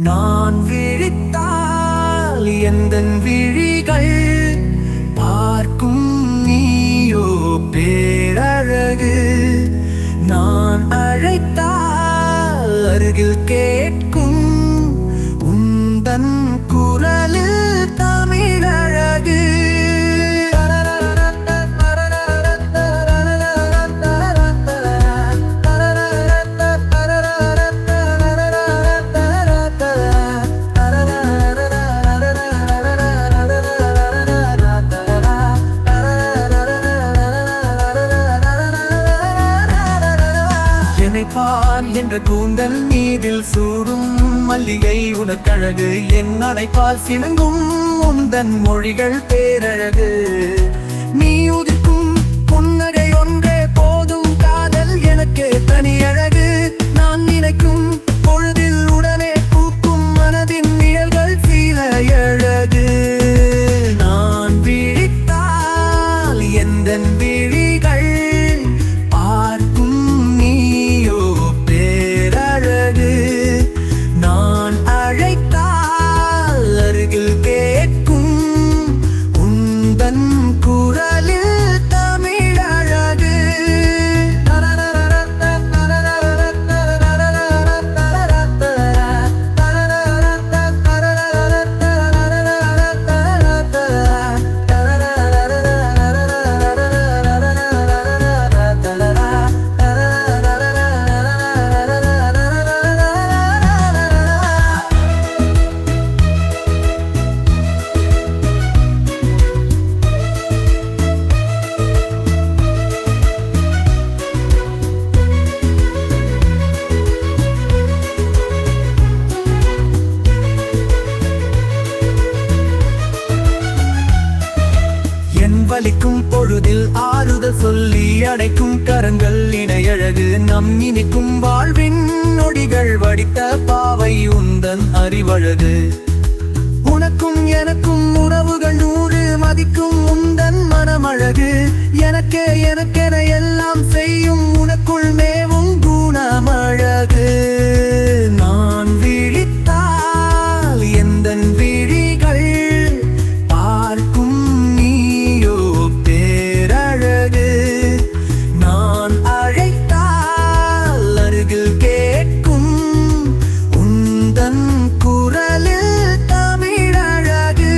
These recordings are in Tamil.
நான் விழித்தால் எந்தன் விழிகள் பார்க்கும் நீயோ பேரழகு. நான் அழைத்தால் அருகில் கேட்கும் உந்தன் குரலில் தமிழழகு. பால் என்ற கூந்தல் நீரில் சூடும் மல்லிகை உனக்கழகு. என் அணைப்பால் சிணுங்கும் உந்தன் மொழிகள் பேரழகு. நீ உதிக்கும் புன்னகை ஒன்றே போதும் காதல் எனக்கு தனி அழகு. நான் நினைக்கும் பொழுதில் உடனே பூக்கும் மனதின் நிழல்கள் சில அழகு. நான் விழித்தால் எந்தன் விழிகள் பார்க்கும் நீயோ பேரழகு. நான் அழைத்தால் அருகில் கேட்கும் உந்தன் குரலில் தமிழழகு. வலிக்கும் பொழுதில் ஆறுதல் சொல்லி அடைக்கும் கரங்கள் இணையழகு. நம் இனிக்கும் வாழ்வின் நொடிகள் வடித்த பாவை உந்தன் அறிவழகு. உனக்கும் எனக்கும் உறவுகள் 100 மதிக்கும் உந்தன் மனமழகு. எனக்கென எல்லாம் செய்யும் உனக்குள் மேவும் குணமழகு. நான் விழித்தால் எந்தன் விழிகள் பார்க்கும் நீயோ பேரழகு. நான் அழைத்தால் அருகில் கேட்கும் உந்தன் குரலில் தமிழழகு.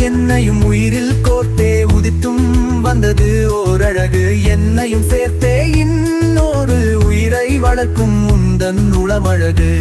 என்னையும் உயிரில் கோர்த்தே உதித்தும் வந்தது ஓரழகு. என்னையும் சேர்த்தே இன்னொரு உயிரை வளர்க்கும் உந்தன் உளமழகு.